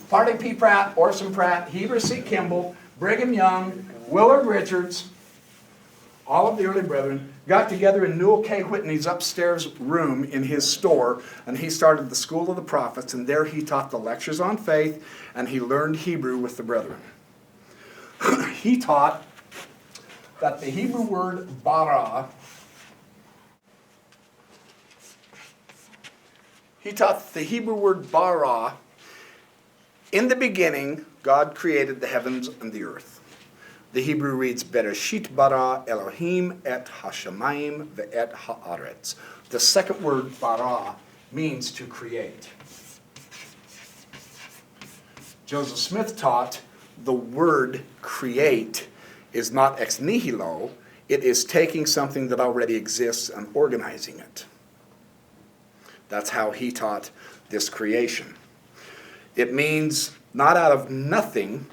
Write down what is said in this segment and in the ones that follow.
Parley P. Pratt, Orson Pratt, Heber C. Kimball, Brigham Young, Willard Richards, all of the early brethren, got together in Newell K. Whitney's upstairs room in his store, and he started the School of the Prophets, and there he taught the lectures on faith, and he learned Hebrew with the brethren. He taught that the Hebrew word bara, in the beginning, God created the heavens and the earth. The Hebrew reads, Bereshit bara Elohim et hashamayim ve'et haaretz. The second word, bara, means to create. Joseph Smith taught the word create is not ex nihilo. It is taking something that already exists and organizing it. That's how he taught this creation. It means not out of nothing.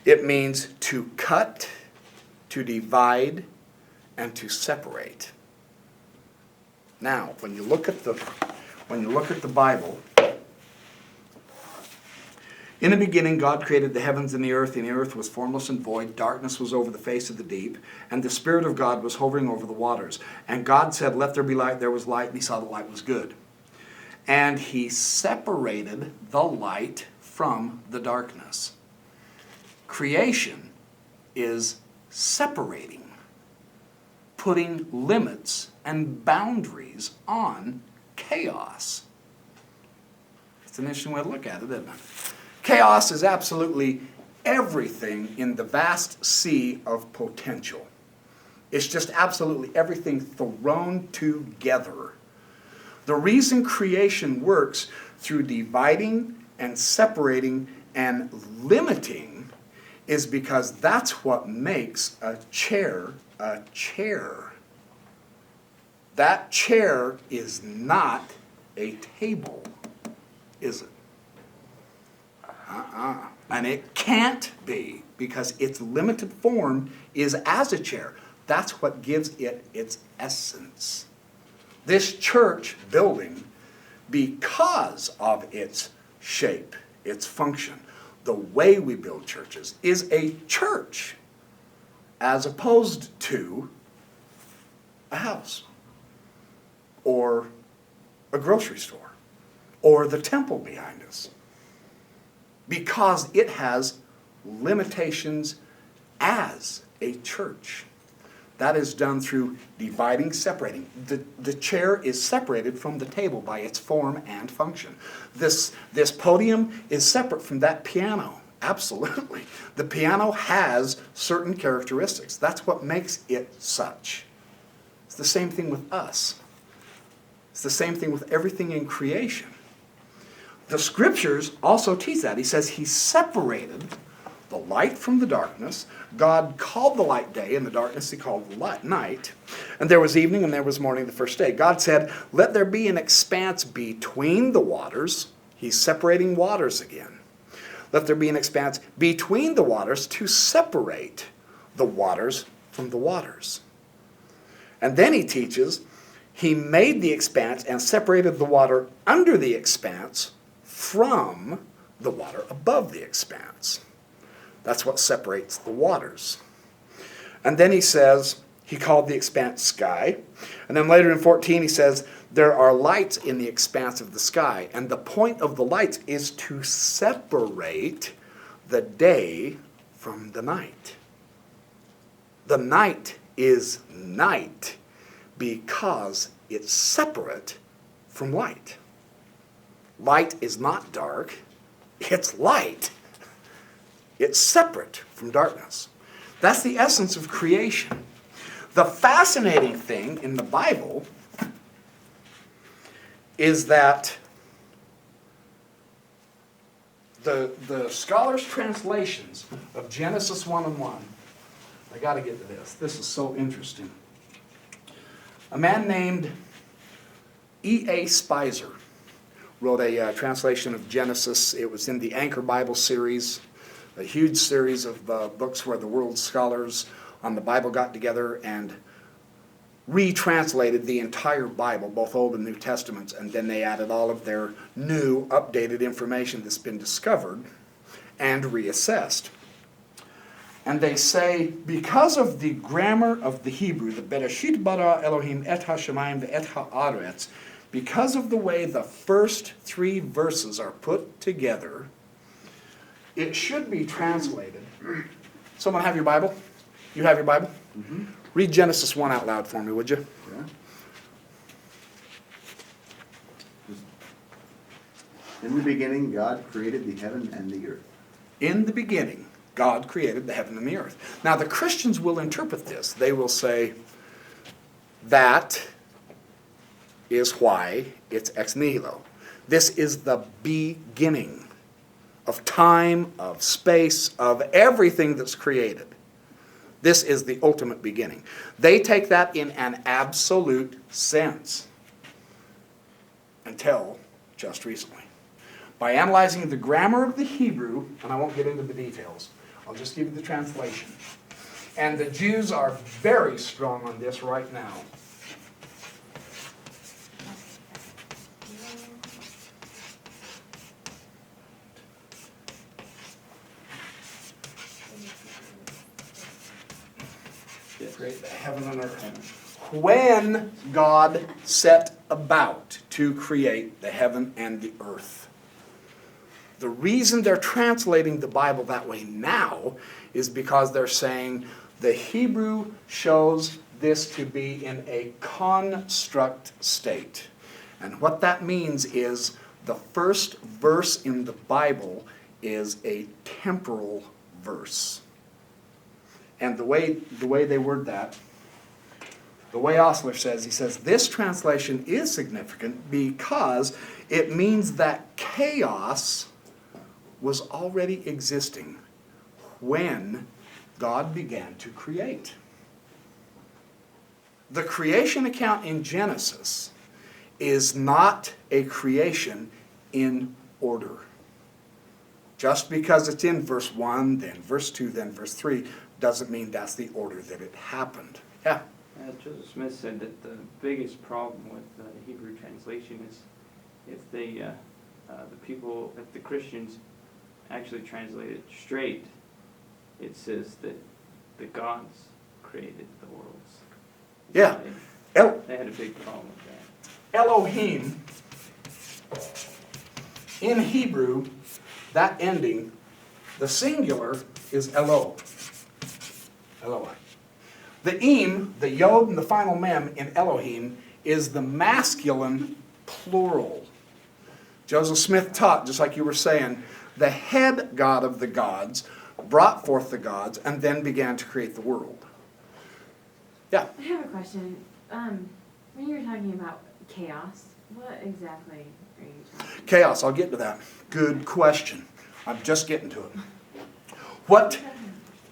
It means to cut, to divide, and to separate. Now, when you look at the Bible, in the beginning God created the heavens and the earth was formless and void, darkness was over the face of the deep, and the Spirit of God was hovering over the waters. And God said, let there be light, there was light, and he saw the light was good. And he separated the light from the darkness. Creation is separating, putting limits and boundaries on chaos. It's an interesting way to look at it, isn't it? Chaos is absolutely everything in the vast sea of potential. It's just absolutely everything thrown together. The reason creation works through dividing and separating and limiting is because that's what makes a chair a chair. That chair is not a table, is it? And it can't be, because its limited form is as a chair. That's what gives it its essence. This church building, because of its shape, its function, the way we build churches, is a church as opposed to a house or a grocery store or the temple behind us, because it has limitations as a church. That is done through dividing, separating. The chair is separated from the table by its form and function. This podium is separate from that piano. Absolutely. The piano has certain characteristics. That's what makes it such. It's the same thing with us. It's the same thing with everything in creation. The scriptures also teach that. He says he separated the light from the darkness. God called the light day, and the darkness he called the light night. And there was evening and there was morning the first day. God said, let there be an expanse between the waters. He's separating waters again. Let there be an expanse between the waters to separate the waters from the waters. And then he teaches, he made the expanse and separated the water under the expanse from the water above the expanse. That's what separates the waters. And then he says, he called the expanse sky. And then later in 14 he says, there are lights in the expanse of the sky. And the point of the lights is to separate the day from the night. The night is night because it's separate from light. Light is not dark, it's light. It's separate from darkness. That's the essence of creation. The fascinating thing in the Bible is that the scholars' translations of Genesis 1 and 1, I got to get to this. This is so interesting. A man named E.A. Spicer wrote a translation of Genesis. It was in the Anchor Bible series, a huge series of books where the world's scholars on the Bible got together and retranslated the entire Bible, both Old and New Testaments, and then they added all of their new, updated information that's been discovered. and reassessed. And they say, because of the grammar of the Hebrew, the Bereshit bara Elohim et ha-shamayim ve'et ha'aretz, because of the way the first 3 verses are put together, it should be translated. Someone have your Bible? You have your Bible? Mm-hmm. Read Genesis 1 out loud for me, would you? Yeah. In the beginning, God created the heaven and the earth. In the beginning, God created the heaven and the earth. Now, the Christians will interpret this. They will say, that is why it's ex nihilo. This is the beginning of time, of space, of everything that's created. This is the ultimate beginning. They take that in an absolute sense until just recently. By analyzing the grammar of the Hebrew, and I won't get into the details, I'll just give you the translation. And the Jews are very strong on this right now. Create the heaven and earth. When God set about to create the heaven and the earth. The reason they're translating the Bible that way now is because they're saying the Hebrew shows this to be in a construct state. And what that means is the first verse in the Bible is a temporal verse. And the way they word that, the way Osler says, he says, this translation is significant because it means that chaos was already existing when God began to create. The creation account in Genesis is not a creation in order. Just because it's in verse 1, then verse 2, then verse 3, doesn't mean that's the order that it happened. Yeah? Joseph Smith said that the biggest problem with the Hebrew translation is if the people, if the Christians actually translate it straight, it says that the gods created the worlds. Yeah. They had a big problem with that. Elohim, in Hebrew, that ending, the singular is Elo. Eloi. The im, the yod, and the final mem in Elohim is the masculine plural. Joseph Smith taught, just like you were saying, the head god of the gods brought forth the gods and then began to create the world. Yeah? I have a question. When you were talking about chaos, what exactly are you talking about? Chaos, I'll get to that. Good question. I'm just getting to it.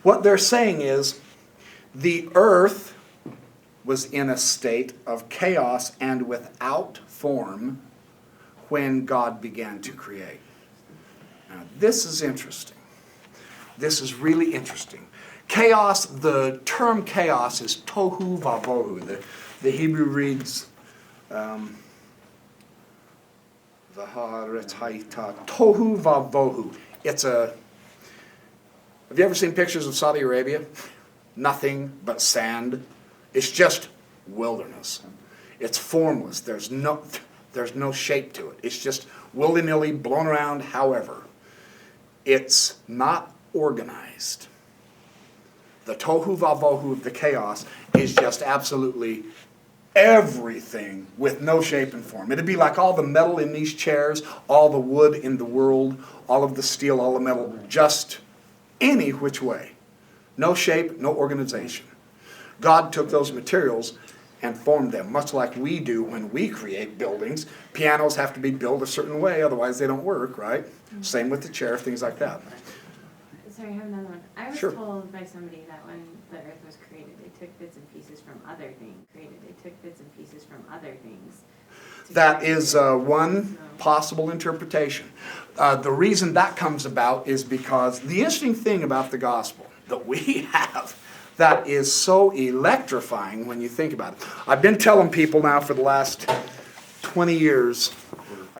What they're saying is the earth was in a state of chaos and without form when God began to create. Now, this is interesting. This is really interesting. Chaos, the term chaos is tohu vavohu. The Hebrew reads tohu vavohu. Have you ever seen pictures of Saudi Arabia? Nothing but sand. It's just wilderness. It's formless. There's no shape to it. It's just willy-nilly blown around however. It's not organized. The tohu vavohu of the chaos is just absolutely everything with no shape and form. It'd be like all the metal in these chairs, all the wood in the world, all of the steel, all the metal, just any which way. No shape, no organization. God took those materials and formed them, much like we do when we create buildings. Pianos have to be built a certain way, otherwise they don't work, right? Mm-hmm. Same with the chair, things like that. Sorry, I have another one. I was told by somebody that when the earth was created, they took bits and pieces from other things. They took bits and pieces from other things. That is one possible interpretation. The reason that comes about is because the interesting thing about the gospel that we have that is so electrifying when you think about it. I've been telling people now for the last 20 years